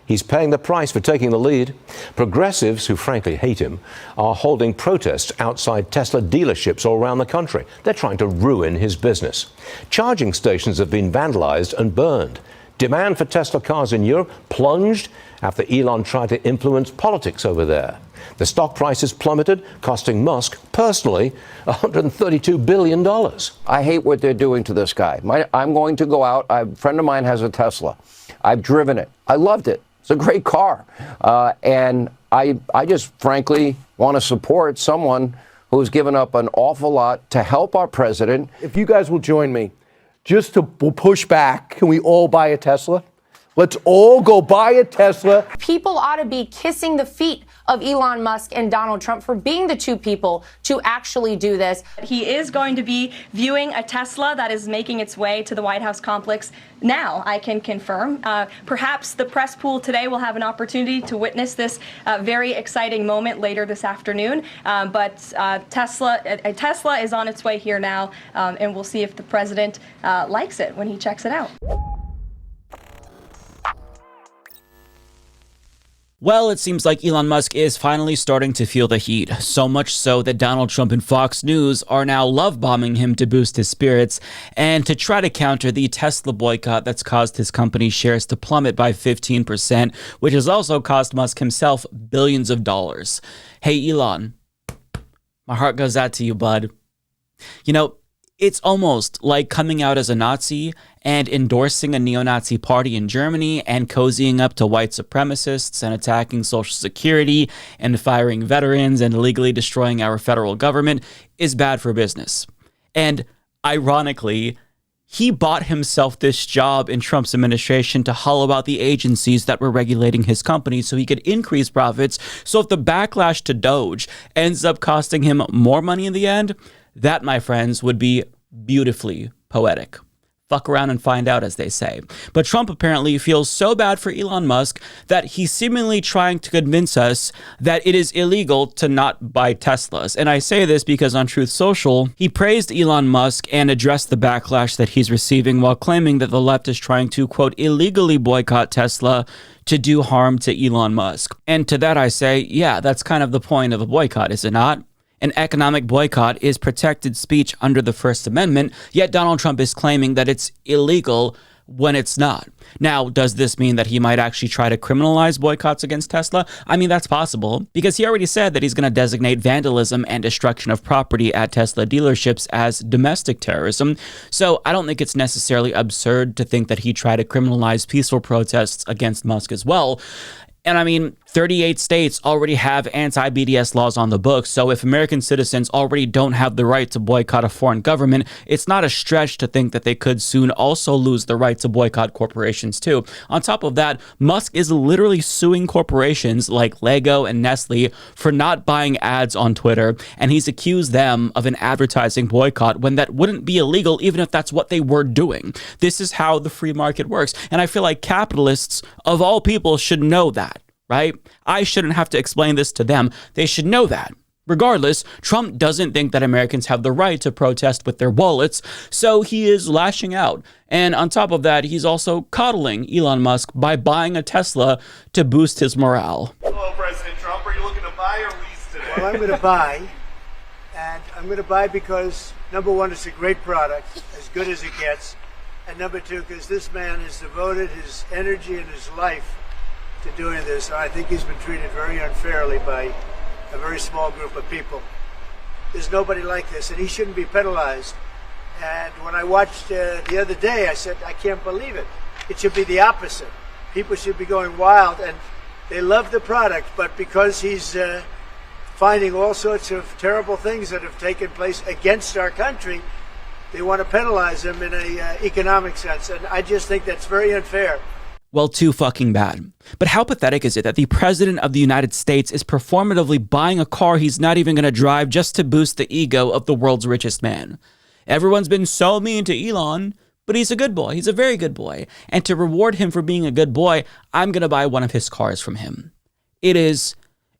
He's paying the price for taking the lead. Progressives, who frankly hate him, are holding protests outside Tesla dealerships all around the country. They're trying to ruin his business. Charging stations have been vandalized and burned. Demand for Tesla cars in Europe plunged after Elon tried to influence politics over there. The stock price has plummeted, costing Musk personally $132 billion. I hate what they're doing to this guy. I'm going to go out. A friend of mine has a Tesla. I've driven it. I loved it. It's a great car. And I just frankly want to support someone who's given up an awful lot to help our president. If you guys will join me, just to push back, can we all buy a Tesla? Let's all go buy a Tesla. People ought to be kissing the feet of Elon Musk and Donald Trump for being the two people to actually do this. He is going to be viewing a Tesla that is making its way to the White House complex now, I can confirm. Perhaps the press pool today will have an opportunity to witness this very exciting moment later this afternoon. But Tesla is on its way here now, and we'll see if the president likes it when he checks it out. Well, it seems like Elon Musk is finally starting to feel the heat, so much so that Donald Trump and Fox News are now love-bombing him to boost his spirits and to try to counter the Tesla boycott that's caused his company's shares to plummet by 15%, which has also cost Musk himself billions of dollars. Hey, Elon, my heart goes out to you, bud. You know, it's almost like coming out as a Nazi and endorsing a neo-Nazi party in Germany and cozying up to white supremacists and attacking Social Security and firing veterans and illegally destroying our federal government is bad for business. And ironically, he bought himself this job in Trump's administration to hollow out the agencies that were regulating his company so he could increase profits. So if the backlash to DOGE ends up costing him more money in the end, that, my friends, would be beautifully poetic. Fuck around and find out, as they say. But Trump apparently feels so bad for Elon Musk that he's seemingly trying to convince us that it is illegal to not buy Teslas. And I say this because on Truth Social, he praised Elon Musk and addressed the backlash that he's receiving while claiming that the left is trying to, quote, illegally boycott Tesla to do harm to Elon Musk. And to that I say, yeah, that's kind of the point of a boycott, is it not? An economic boycott is protected speech under the First Amendment, yet Donald Trump is claiming that it's illegal when it's not. Now, does this mean that he might actually try to criminalize boycotts against Tesla? I mean, that's possible, because he already said that he's going to designate vandalism and destruction of property at Tesla dealerships as domestic terrorism. So I don't think it's necessarily absurd to think that he'd try to criminalize peaceful protests against Musk as well. And I mean, 38 states already have anti-BDS laws on the books, so if American citizens already don't have the right to boycott a foreign government, it's not a stretch to think that they could soon also lose the right to boycott corporations too. On top of that, Musk is literally suing corporations like Lego and Nestle for not buying ads on Twitter, and he's accused them of an advertising boycott when that wouldn't be illegal even if that's what they were doing. This is how the free market works, and I feel like capitalists, of all people, should know that. Right? I shouldn't have to explain this to them. They should know that. Regardless, Trump doesn't think that Americans have the right to protest with their wallets, so he is lashing out. And on top of that, he's also coddling Elon Musk by buying a Tesla to boost his morale. Hello, President Trump. Are you looking to buy or lease today? Well, I'm going to buy. And I'm going to buy because, number one, it's a great product, as good as it gets. And number two, because this man has devoted his energy and his life to doing this. I think he's been treated very unfairly by a very small group of people. There's nobody like this, and he shouldn't be penalized. And when I watched the other day, I said, I can't believe it. It should be the opposite. People should be going wild, and they love the product, but because he's finding all sorts of terrible things that have taken place against our country, they want to penalize him in an economic sense. And I just think that's very unfair. Well, too fucking bad. But how pathetic is it that the president of the United States is performatively buying a car he's not even going to drive just to boost the ego of the world's richest man? Everyone's been so mean to Elon, but he's a good boy. He's a very good boy. And to reward him for being a good boy, I'm going to buy one of his cars from him. It is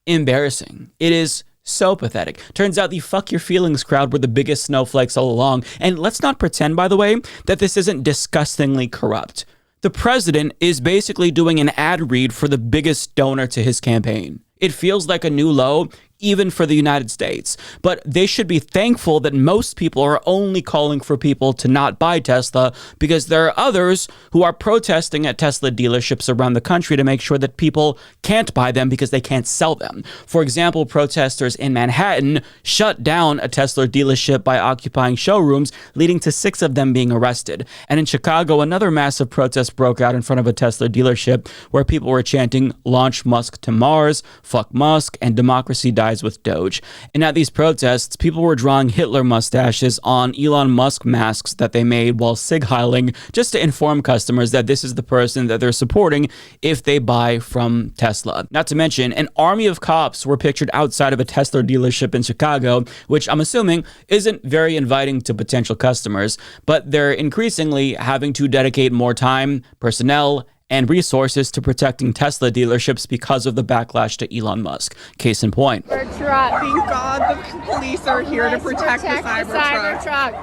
embarrassing. It is so pathetic. Turns out the fuck your feelings crowd were the biggest snowflakes all along. And let's not pretend, by the way, that this isn't disgustingly corrupt. The president is basically doing an ad read for the biggest donor to his campaign. It feels like a new low, even for the United States. But they should be thankful that most people are only calling for people to not buy Tesla, because there are others who are protesting at Tesla dealerships around the country to make sure that people can't buy them because they can't sell them. For example, protesters in Manhattan shut down a Tesla dealership by occupying showrooms, leading to 6 of them being arrested. And in Chicago, another massive protest broke out in front of a Tesla dealership where people were chanting, "Launch Musk to Mars," "Fuck Musk," and "Democracy dies with Doge." And at these protests, people were drawing Hitler mustaches on Elon Musk masks that they made while sig-heiling, just to inform customers that this is the person that they're supporting if they buy from Tesla. Not to mention, an army of cops were pictured outside of a Tesla dealership in Chicago, which I'm assuming isn't very inviting to potential customers, but they're increasingly having to dedicate more time, personnel, and resources to protecting Tesla dealerships because of the backlash to Elon Musk. Case in point. Thank God the police are here to protect the Cybertruck.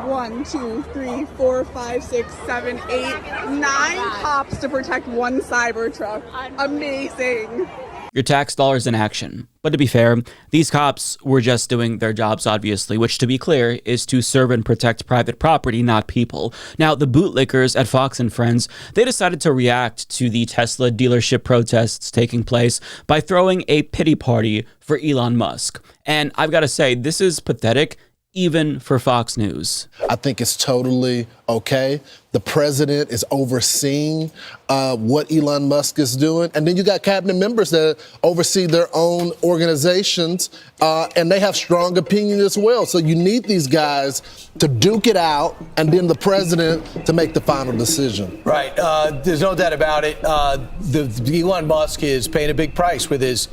1, 2, 3, 4, 5, 6, 7, 8, 9 cops to protect one Cybertruck. Amazing. Your tax dollars in action. But to be fair, these cops were just doing their jobs, obviously, which, to be clear, is to serve and protect private property, not people. Now, the bootlickers at Fox and Friends, they decided to react to the Tesla dealership protests taking place by throwing a pity party for Elon Musk. And I've got to say, this is pathetic, even for Fox News. I think it's totally okay. The president is overseeing what Elon Musk is doing. And then you got cabinet members that oversee their own organizations, and they have strong opinions as well. So you need these guys to duke it out, and then the president to make the final decision. Right. There's no doubt about it. Elon Musk is paying a big price with his,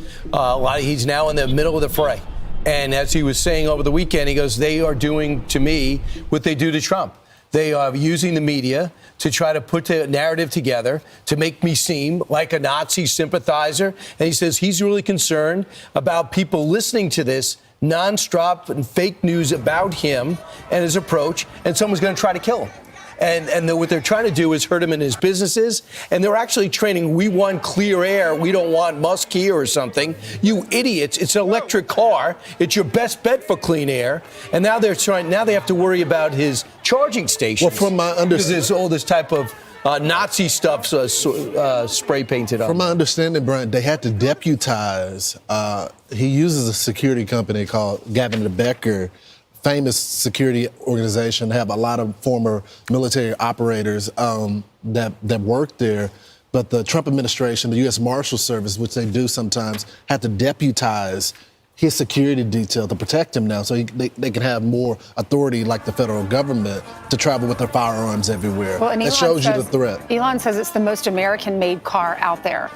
he's now in the middle of the fray. And as he was saying over the weekend, he goes, they are doing to me what they do to Trump. They are using the media to try to put the narrative together to make me seem like a Nazi sympathizer. And he says he's really concerned about people listening to this nonstop and fake news about him and his approach, and someone's going to try to kill him. And what they're trying to do is hurt him in his businesses. And they're actually training, we want clear air. We don't want Musk here or something. You idiots. It's an electric car. It's your best bet for clean air. And now they have to worry about his charging stations. Well, from my understanding, because there's all this type of Nazi stuff spray painted on. From my understanding, Brian, they had to deputize. He uses a security company called Gavin Becker, famous security organization, have a lot of former military operators that work there. But the Trump administration, the U.S. Marshal Service, which they do sometimes, had to deputize his security detail to protect him now, so they can have more authority, like the federal government, to travel with their firearms everywhere. Well, that shows you the threat. Elon says it's the most American-made car out there.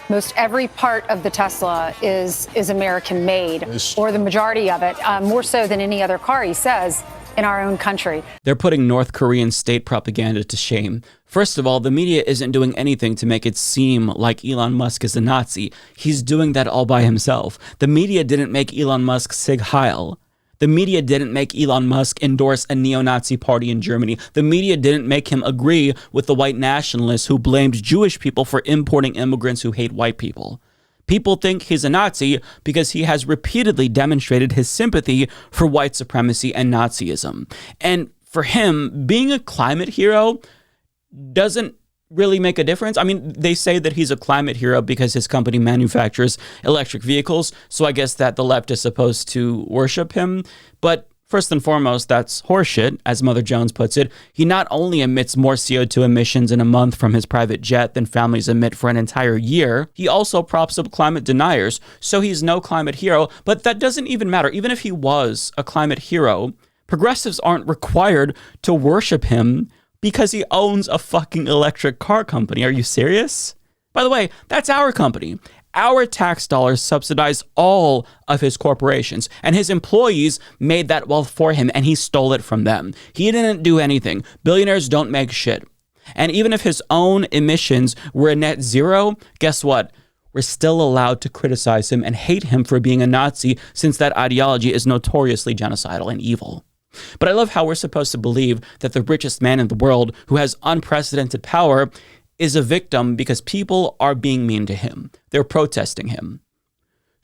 Most every part of the Tesla is American-made, or the majority of it, more so than any other car, he says, in our own country. They're putting North Korean state propaganda to shame. First of all, the media isn't doing anything to make it seem like Elon Musk is a Nazi. He's doing that all by himself. The media didn't make Elon Musk Sig Heil. The media didn't make Elon Musk endorse a neo-Nazi party in Germany. The media didn't make him agree with the white nationalists who blamed Jewish people for importing immigrants who hate white people. People think he's a Nazi because he has repeatedly demonstrated his sympathy for white supremacy and Nazism. And for him, being a climate hero doesn't really make a difference. I mean, they say that he's a climate hero because his company manufactures electric vehicles, so I guess that the left is supposed to worship him. But first and foremost, that's horseshit, as Mother Jones puts it. He not only emits more CO2 emissions in a month from his private jet than families emit for an entire year, he also props up climate deniers, so he's no climate hero. But that doesn't even matter. Even if he was a climate hero, progressives aren't required to worship him because he owns a fucking electric car company. Are you serious? By the way, that's our company. Our tax dollars subsidize all of his corporations, and his employees made that wealth for him, and he stole it from them. He didn't do anything. Billionaires don't make shit. And even if his own emissions were a net zero, guess what? We're still allowed to criticize him and hate him for being a Nazi, since that ideology is notoriously genocidal and evil. But I love how we're supposed to believe that the richest man in the world, who has unprecedented power, is a victim because people are being mean to him. They're protesting him.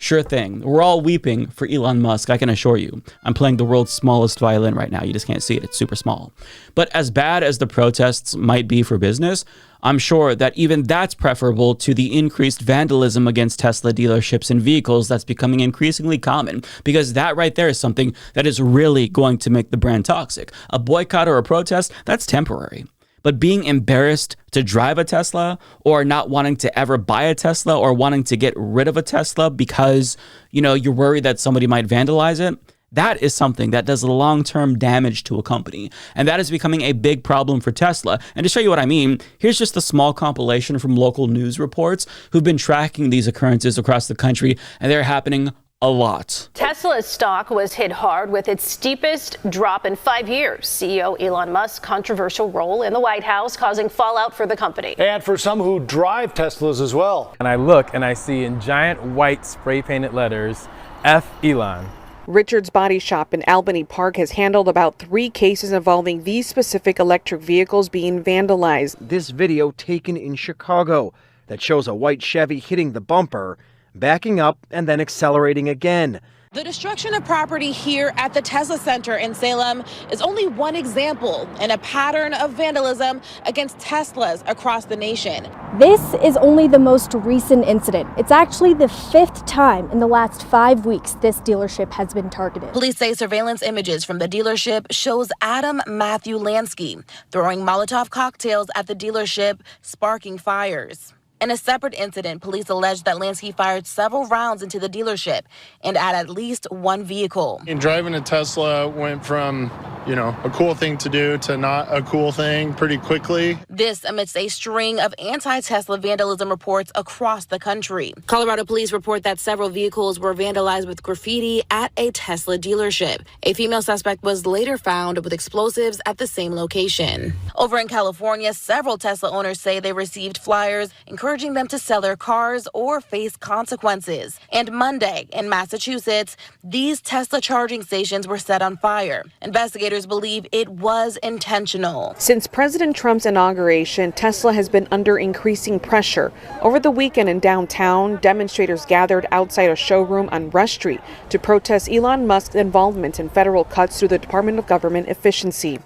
Sure thing. We're all weeping for Elon Musk, I can assure you. I'm playing the world's smallest violin right now. You just can't see it. It's super small. But as bad as the protests might be for business, I'm sure that even that's preferable to the increased vandalism against Tesla dealerships and vehicles that's becoming increasingly common, because that right there is something that is really going to make the brand toxic. A boycott or a protest, that's temporary. But being embarrassed to drive a Tesla, or not wanting to ever buy a Tesla, or wanting to get rid of a Tesla because, you're worried that somebody might vandalize it, that is something that does long-term damage to a company. And that is becoming a big problem for Tesla. And to show you what I mean, here's just a small compilation from local news reports who've been tracking these occurrences across the country, and they're happening a lot. Tesla's stock was hit hard with its steepest drop in 5 years. CEO Elon Musk's controversial role in the White House causing fallout for the company. And for some who drive Teslas as well. And I look and I see in giant white spray painted letters, F Elon. Richard's Body Shop in Albany Park has handled about 3 cases involving these specific electric vehicles being vandalized. This video taken in Chicago that shows a white Chevy hitting the bumper, backing up and then accelerating again. The destruction of property here at the Tesla Center in Salem is only one example in a pattern of vandalism against Teslas across the nation. This is only the most recent incident. It's actually the 5th time in the last 5 weeks this dealership has been targeted. Police say surveillance images from the dealership shows Adam Matthew Lansky throwing Molotov cocktails at the dealership, sparking fires. In a separate incident, police alleged that Lansky fired several rounds into the dealership and at least one vehicle. And driving a Tesla went from, a cool thing to do to not a cool thing pretty quickly. This amidst a string of anti-Tesla vandalism reports across the country. Colorado police report that several vehicles were vandalized with graffiti at a Tesla dealership. A female suspect was later found with explosives at the same location. Over in California, several Tesla owners say they received flyers encouraging them to sell their cars or face consequences. And Monday in Massachusetts, these Tesla charging stations were set on fire. Investigators believe it was intentional. Since President Trump's inauguration, Tesla has been under increasing pressure. Over the weekend in downtown, demonstrators gathered outside a showroom on Rush Street to protest Elon Musk's involvement in federal cuts through the Department of Government Efficiency.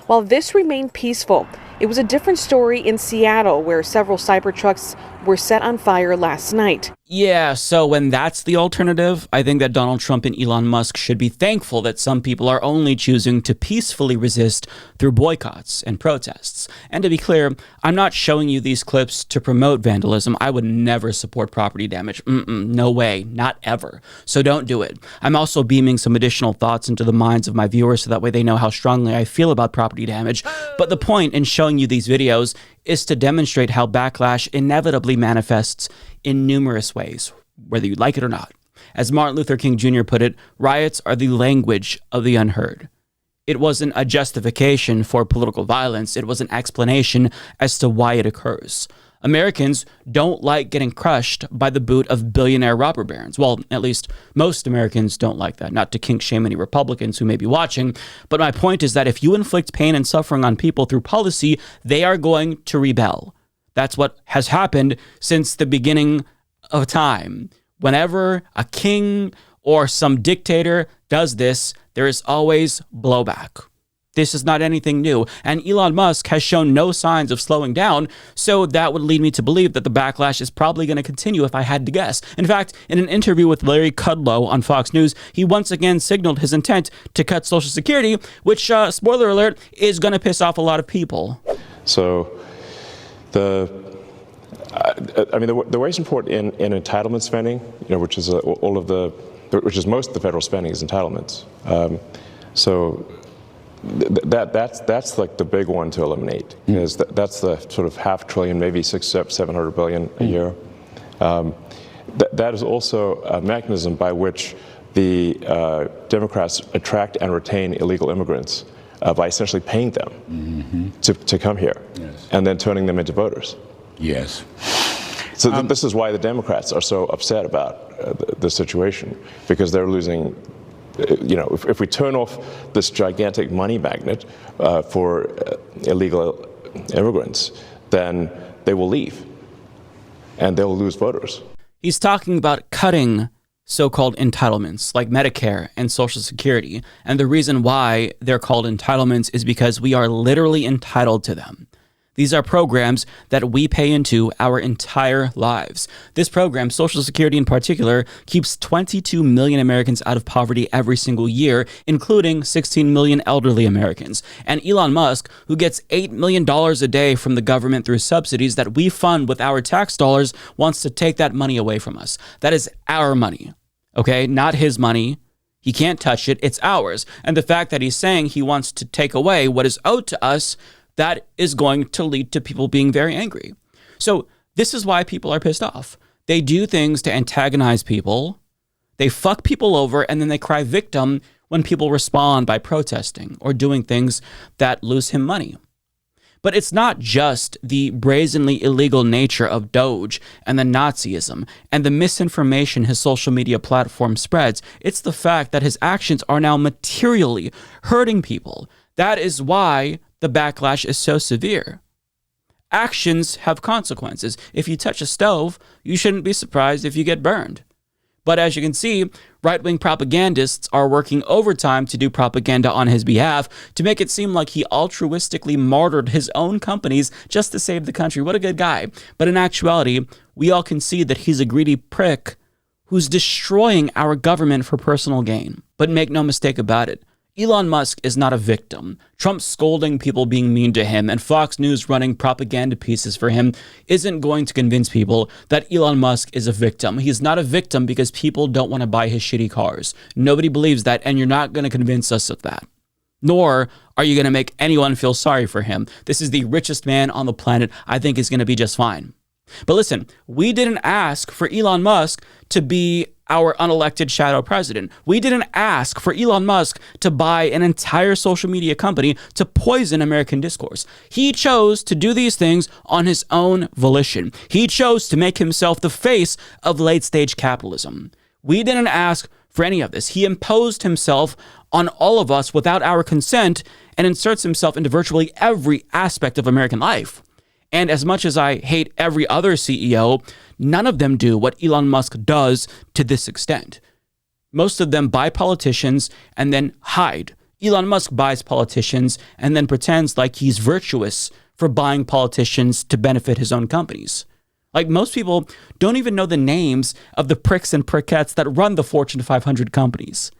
While this remained peaceful, it was a different story in Seattle, where several Cybertrucks were set on fire last night. Yeah, so when that's the alternative, I think that Donald Trump and Elon Musk should be thankful that some people are only choosing to peacefully resist through boycotts and protests. And to be clear, I'm not showing you these clips to promote vandalism. I would never support property damage. No way, not ever. So don't do it. I'm also beaming some additional thoughts into the minds of my viewers so that way they know how strongly I feel about property damage. But the point in showing you these videos is to demonstrate how backlash inevitably manifests in numerous ways, whether you like it or not. As Martin Luther King Jr. put it, riots are the language of the unheard. It wasn't a justification for political violence. It was an explanation as to why it occurs. Americans don't like getting crushed by the boot of billionaire robber barons. Well, at least most Americans don't like that. Not to kink shame any Republicans who may be watching, but my point is that if you inflict pain and suffering on people through policy, they are going to rebel. That's what has happened since the beginning of time. Whenever a king or some dictator does this, there is always blowback. This is not anything new, and Elon Musk has shown no signs of slowing down, so that would lead me to believe that the backlash is probably going to continue if I had to guess. In fact, in an interview with Larry Kudlow on Fox News, he once again signaled his intent to cut Social Security, which, spoiler alert, is going to piss off a lot of people. So the way it's important in entitlement spending, which is which is most of the federal spending is entitlements. That's like the big one to eliminate, because that's the sort of $500 billion, maybe $700 billion a year. That is also a mechanism by which the Democrats attract and retain illegal immigrants by essentially paying them to come here, and then turning them into voters. Yes. So this is why the Democrats are so upset about the situation, because they're losing. If we turn off this gigantic money magnet for illegal immigrants, then they will leave, and they'll lose voters. He's talking about cutting so-called entitlements like Medicare and Social Security. And the reason why they're called entitlements is because we are literally entitled to them. These are programs that we pay into our entire lives. This program, Social Security in particular, keeps 22 million Americans out of poverty every single year, including 16 million elderly Americans. And Elon Musk, who gets $8 million a day from the government through subsidies that we fund with our tax dollars, wants to take that money away from us. That is our money, okay? Not his money. He can't touch it. It's ours. And the fact that he's saying he wants to take away what is owed to us, that is going to lead to people being very angry. So this is why people are pissed off. They do things to antagonize people. They fuck people over, and then they cry victim when people respond by protesting or doing things that lose him money. But it's not just the brazenly illegal nature of DOGE and the Nazism and the misinformation his social media platform spreads. It's the fact that his actions are now materially hurting people. That is why the backlash is so severe. Actions have consequences. If you touch a stove, you shouldn't be surprised if you get burned. But as you can see, right-wing propagandists are working overtime to do propaganda on his behalf to make it seem like he altruistically martyred his own companies just to save the country. What a good guy. But in actuality, we all can see that he's a greedy prick who's destroying our government for personal gain. But make no mistake about it, Elon Musk is not a victim. Trump scolding people being mean to him and Fox News running propaganda pieces for him isn't going to convince people that Elon Musk is a victim. He's not a victim because people don't want to buy his shitty cars. Nobody believes that, and you're not going to convince us of that. Nor are you going to make anyone feel sorry for him. This is the richest man on the planet. I think he's going to be just fine. But listen, we didn't ask for Elon Musk to be our unelected shadow president. We didn't ask for Elon Musk to buy an entire social media company to poison American discourse. He chose to do these things on his own volition. He chose to make himself the face of late-stage capitalism. We didn't ask for any of this. He imposed himself on all of us without our consent and inserts himself into virtually every aspect of American life. And as much as I hate every other CEO, none of them do what Elon Musk does to this extent. Most of them buy politicians and then hide. Elon Musk buys politicians and then pretends like he's virtuous for buying politicians to benefit his own companies. Like, most people don't even know the names of the pricks and prickettes that run the Fortune 500 companies.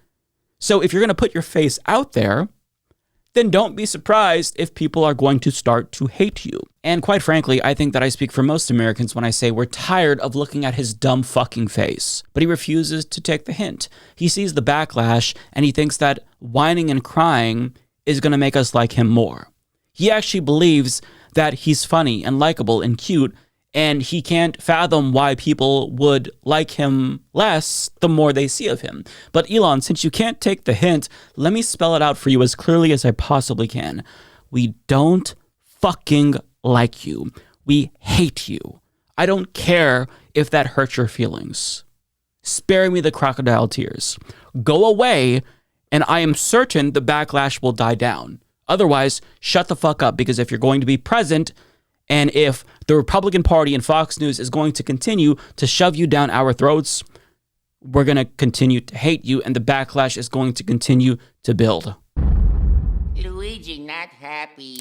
So if you're going to put your face out there, then don't be surprised if people are going to start to hate you. And quite frankly, I think that I speak for most Americans when I say we're tired of looking at his dumb fucking face. But he refuses to take the hint. He sees the backlash and he thinks that whining and crying is going to make us like him more. He actually believes that he's funny and likable and cute, and he can't fathom why people would like him less the more they see of him. But Elon, since you can't take the hint, let me spell it out for you as clearly as I possibly can. We don't fucking like you. We hate you. I don't care if that hurts your feelings. Spare me the crocodile tears. Go away, and I am certain the backlash will die down. Otherwise, shut the fuck up, because if you're going to be present, and if the Republican Party and Fox News is going to continue to shove you down our throats, we're going to continue to hate you, and the backlash is going to continue to build. Luigi, not happy.